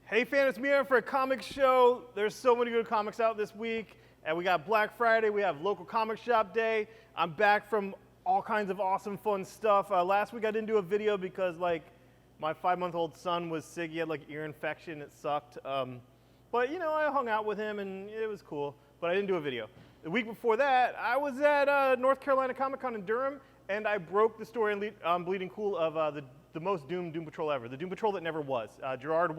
Hey fans, it's me Aaron for a comic show. There's so many good comics out this week. And we got Black Friday, we have local comic shop day. I'm back from all kinds of awesome fun stuff. Last week I didn't do a video because my 5-month-old son was sick. He had ear infection, it sucked. But I hung out with him and it was cool, but I didn't do a video. The week before that, I was at North Carolina Comicon in Durham and I broke the story on Bleeding Cool of the most doomed Doom Patrol ever, the Doom Patrol that never was. Gerard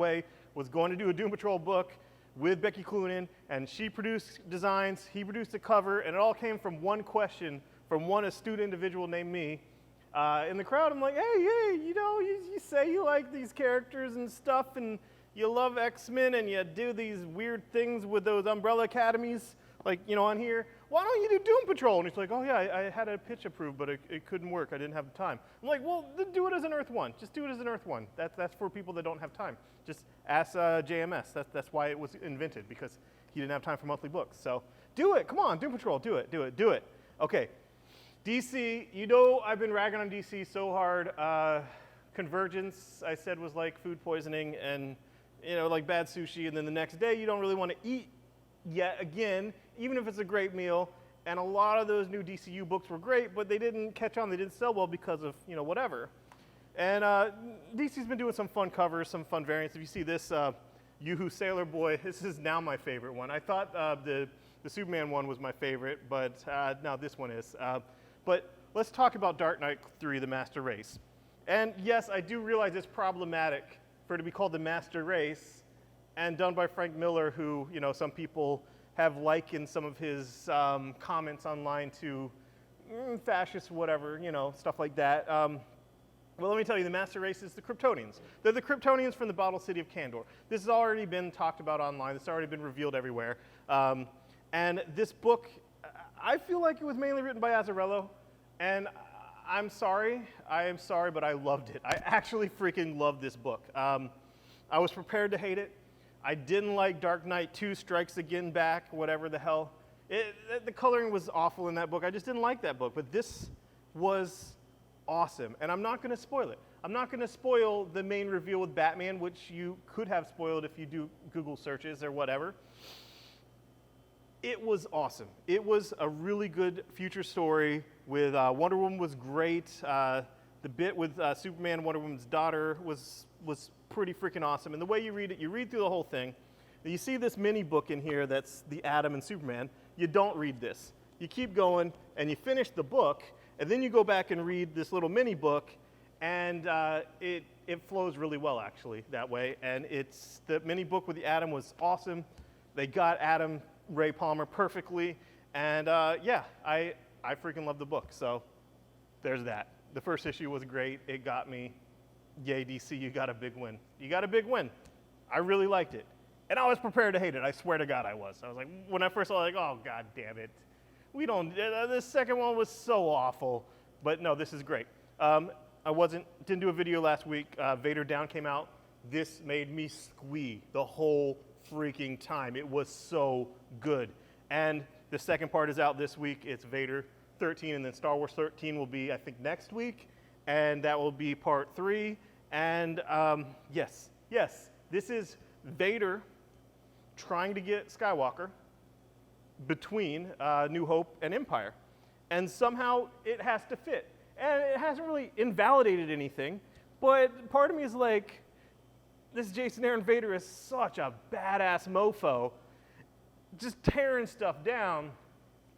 was going to do a Doom Patrol book with Becky Cloonan, and she produced designs, he produced a cover, and it all came from one question from one astute individual named me. In the crowd, I'm like, hey, you say you like these characters and stuff, and you love X-Men, and you do these weird things with those Umbrella Academies, on here. Why don't you do Doom Patrol? And he's like, oh yeah, I had a pitch approved, but it couldn't work. I didn't have the time. I'm like, well, then do it as an Earth One. Just do it as an Earth One. That's for people that don't have time. Just ask JMS. That's why it was invented, because he didn't have time for monthly books. So do it. Come on, Doom Patrol. Do it. Okay. DC, I've been ragging on DC so hard. Convergence, I said, was like food poisoning and, like bad sushi. And then the next day, you don't really want to eat yet again, even if it's a great meal. And a lot of those new DCU books were great, but they didn't catch on. They didn't sell well because of, whatever. And DC's been doing some fun covers, some fun variants. If you see this Yoo-Hoo Sailor Boy, this is now my favorite one. I thought the Superman one was my favorite, but now this one is. But let's talk about Dark Knight 3, The Master Race. And yes, I do realize it's problematic for it to be called The Master Race and done by Frank Miller, who, some people have likened some of his comments online to fascist, whatever, stuff like that. Well, let me tell you, the Master Race is the Kryptonians. They're the Kryptonians from the Bottle City of Kandor. This has already been talked about online. It's already been revealed everywhere. And this book, I feel like it was mainly written by Azzarello. And I'm sorry, but I loved it. I actually freaking loved this book. I was prepared to hate it. I didn't like Dark Knight 2 Strikes Again Back, whatever the hell. The coloring was awful in that book. I just didn't like that book. But this was awesome. And I'm not going to spoil it. I'm not going to spoil the main reveal with Batman, which you could have spoiled if you do Google searches or whatever. It was awesome. It was a really good future story with Wonder Woman was great. The bit with Superman, Wonder Woman's daughter was pretty freaking awesome. And the way you read it, you read through the whole thing. You see this mini book in here that's the Atom and Superman. You don't read this. You keep going and you finish the book, and then you go back and read this little mini book, and it flows really well actually that way. And the mini book with the Atom was awesome. They got Adam Ray Palmer perfectly, and yeah, I freaking love the book. So there's that. The first issue was great. It got me. Yay, DC, you got a big win. You got a big win. I really liked it. And I was prepared to hate it. I swear to God I was. I was like, when I first saw it, oh, God damn it. The second one was so awful. But no, this is great. Didn't do a video last week. Vader Down came out. This made me squee the whole freaking time. It was so good. And the second part is out this week. It's Vader 13, and then Star Wars 13 will be, I think, next week. And that will be part 3. And yes, this is Vader trying to get Skywalker between New Hope and Empire. And somehow it has to fit. And it hasn't really invalidated anything, but part of me is like, this Jason Aaron Vader is such a badass mofo, just tearing stuff down.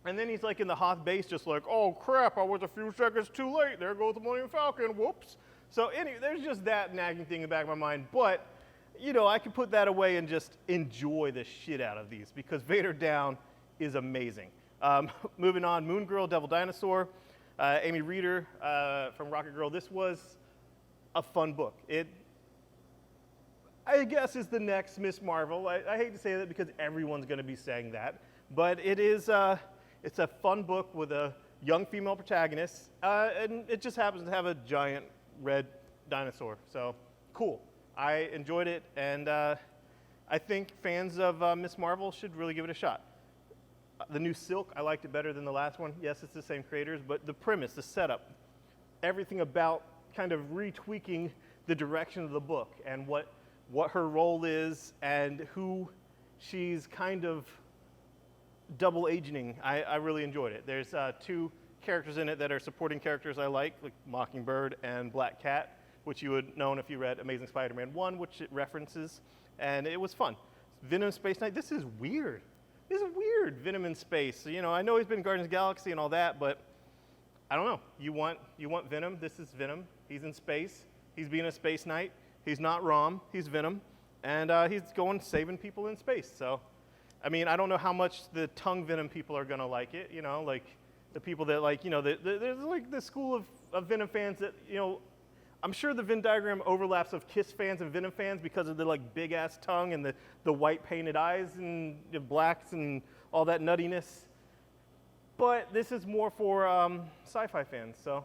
And then he's in the Hoth base just like, oh crap, I was a few seconds too late. There goes the Millennium Falcon, whoops. So anyway, there's just that nagging thing in the back of my mind. But, I could put that away and just enjoy the shit out of these because Vader Down is amazing. Moving on, Moon Girl, Devil Dinosaur, Amy Reeder from Rocket Girl. This was a fun book. I guess is the next Miss Marvel. I hate to say that because everyone's going to be saying that. But it is... it's a fun book with a young female protagonist, and it just happens to have a giant red dinosaur. So, cool. I enjoyed it, and I think fans of Miss Marvel should really give it a shot. The new Silk, I liked it better than the last one. Yes, it's the same creators, but the premise, the setup, everything about kind of retweaking the direction of the book and what what her role is, and who she's kind of double agenting. I really enjoyed it. There's 2 characters in it that are supporting characters I like Mockingbird and Black Cat, which you would know if you read Amazing Spider-Man 1, which it references, and it was fun. Venom Space Knight, this is weird. This is weird, Venom in space. So, I know he's been in Guardians of the Galaxy and all that, but I don't know. You want Venom? This is Venom. He's in space. He's being a space knight. He's not Rom. He's Venom, and he's going saving people in space. So, I mean, I don't know how much the tongue Venom people are gonna like it. Like the people that there's like the school of Venom fans that I'm sure the Venn diagram overlaps of Kiss fans and Venom fans because of the big ass tongue and the white painted eyes and the blacks and all that nuttiness. But this is more for sci-fi fans, so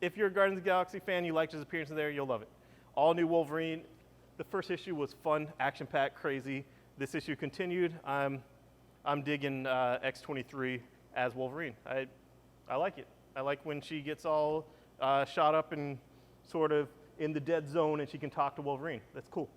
if you're a Guardians of the Galaxy fan, you liked his appearance there, you'll love it. All new Wolverine. The first issue was fun, action-packed, crazy. This issue continued. I'm digging X-23 as Wolverine. I like it. I like when she gets all shot up and sort of in the dead zone and she can talk to Wolverine. That's cool.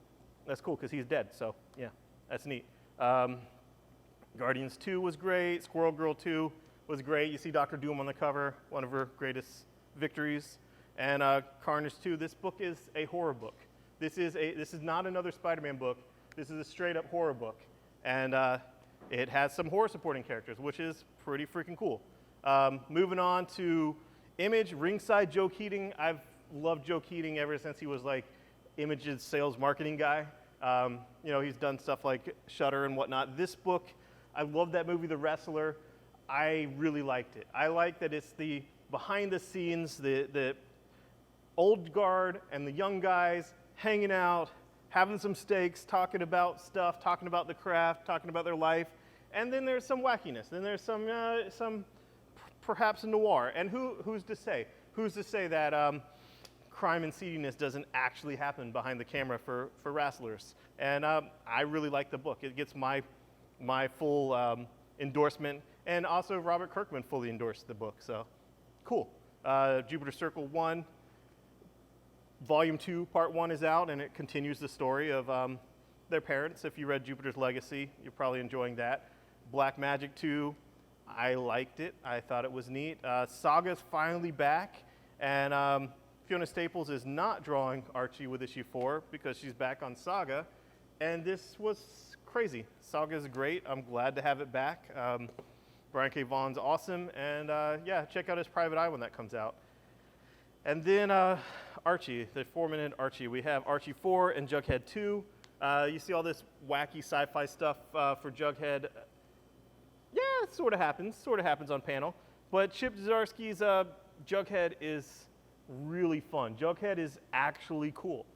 That's cool because he's dead, so yeah, that's neat. Guardians 2 was great. Squirrel Girl 2 was great. You see Dr. Doom on the cover, one of her greatest victories. And Carnage 2, this book is a horror book. This is not another Spider-Man book. This is a straight up horror book. And it has some horror supporting characters, which is pretty freaking cool. Moving on to Image, Ringside, Joe Keatinge. I've loved Joe Keatinge ever since he was Image's sales marketing guy. He's done stuff like Shudder and whatnot. This book, I love that movie, The Wrestler. I really liked it. I like that it's the behind the scenes, the old guard and the young guys hanging out, having some steaks, talking about stuff, talking about the craft, talking about their life. And then there's some wackiness. Then there's some perhaps noir. And who's to say? Who's to say that crime and seediness doesn't actually happen behind the camera for wrestlers? And I really like the book. It gets my full endorsement. And also Robert Kirkman fully endorsed the book, so cool. Jupiter Circle 1, Volume 2, Part 1 is out, and it continues the story of their parents. If you read Jupiter's Legacy, you're probably enjoying that. Black Magic 2, I liked it. I thought it was neat. Saga's finally back, and Fiona Staples is not drawing Archie with issue 4 because she's back on Saga, and this was crazy. Saga's great. I'm glad to have it back. Brian K. Vaughan's awesome, and yeah, check out his Private Eye when that comes out. And then Archie, the 4-minute Archie. We have Archie 4 and Jughead 2. You see all this wacky sci-fi stuff for Jughead. Yeah, it sort of happens on panel. But Chip Zdarsky's Jughead is really fun. Jughead is actually cool.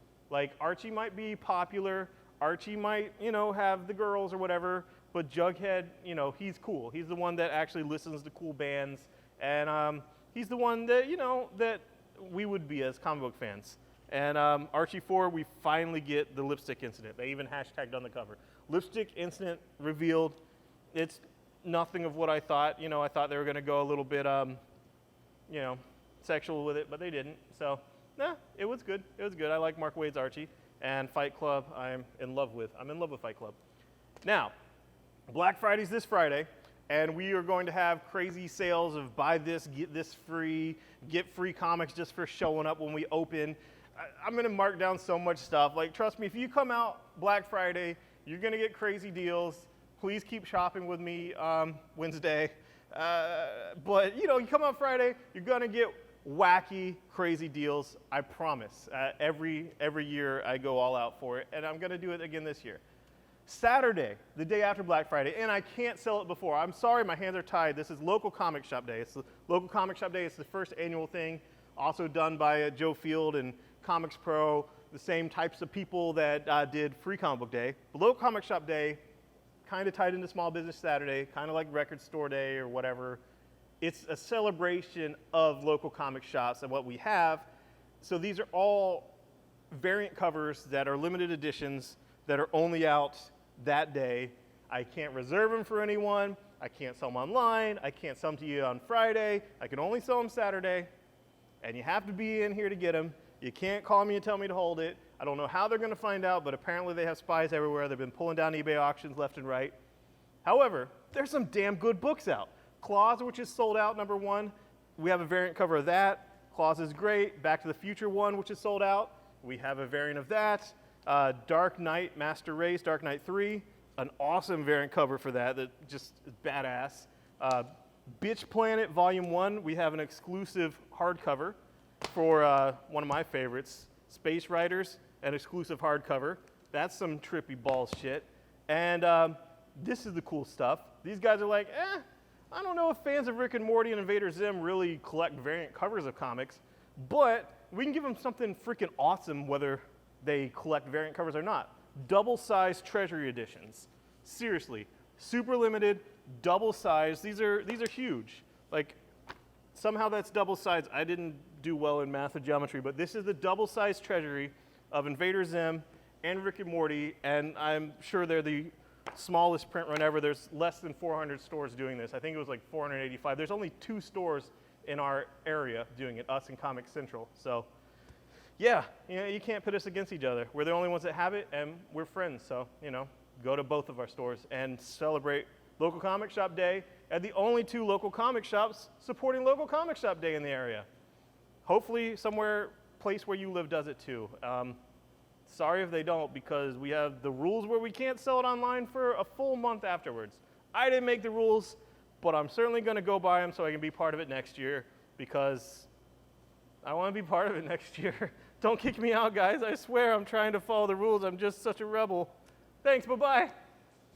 Archie might be popular, Archie might, have the girls or whatever, but Jughead, he's cool. He's the one that actually listens to cool bands, and he's the one that, that we would be as comic book fans. And Archie 4, we finally get the lipstick incident. They even hashtagged on the cover. Lipstick incident revealed. It's nothing of what I thought. I thought they were going to go a little bit, sexual with it, but they didn't. So, nah, it was good. It was good. I like Mark Waid's Archie. And Fight Club, I'm in love with Fight Club. Now, Black Friday's this Friday, and we are going to have crazy sales of buy this, get this free, get free comics just for showing up when we open. I'm going to mark down so much stuff. Trust me, if you come out Black Friday, you're going to get crazy deals. Please keep shopping with me Wednesday. But, you come out Friday, you're going to get wacky, crazy deals. I promise. Every year I go all out for it, and I'm going to do it again this year. Saturday, the day after Black Friday, and I can't sell it before. I'm sorry, my hands are tied. This is Local Comic Shop Day. It's the Local Comic Shop Day. It's the first annual thing, also done by Joe Field and Comics Pro, the same types of people that did Free Comic Book Day. But Local Comic Shop Day, kind of tied into Small Business Saturday, kind of like Record Store Day or whatever. It's a celebration of local comic shops and what we have. So these are all variant covers that are limited editions that are only out that day. I can't reserve them for anyone. I can't sell them online. I can't sell them to you on Friday. I can only sell them Saturday. And you have to be in here to get them. You can't call me and tell me to hold it. I don't know how they're going to find out, but apparently they have spies everywhere. They've been pulling down eBay auctions left and right. However, there's some damn good books out. Claus, which is sold out, #1. We have a variant cover of that. Claus is great. Back to the Future 1, which is sold out. We have a variant of that. Dark Knight Master Race, Dark Knight 3. An awesome variant cover for that just is badass. Bitch Planet Volume 1, we have an exclusive hardcover for one of my favorites, Space Riders, an exclusive hardcover. That's some trippy balls shit. And this is the cool stuff. These guys are like, I don't know if fans of Rick and Morty and Vader Zim really collect variant covers of comics, but we can give them something freaking awesome whether they collect variant covers or not. Double-sized treasury editions. Seriously, super limited, double-sized. These are huge. Like, somehow that's double-sized. I didn't do well in math or geometry, but this is the double-sized treasury of Invader Zim and Rick and Morty, and I'm sure they're the smallest print run ever. There's less than 400 stores doing this. I think it was like 485. There's only 2 stores in our area doing it, us and Comic Central. So, yeah, you can't put us against each other. We're the only ones that have it, and we're friends. So, go to both of our stores and celebrate Local Comic Shop Day at the only 2 local comic shops supporting Local Comic Shop Day in the area. Hopefully, place where you live does it too. Sorry if they don't, because we have the rules where we can't sell it online for a full month afterwards. I didn't make the rules, but I'm certainly going to go buy them so I can be part of it next year, because I want to be part of it next year. Don't kick me out, guys. I swear I'm trying to follow the rules. I'm just such a rebel. Thanks, bye-bye.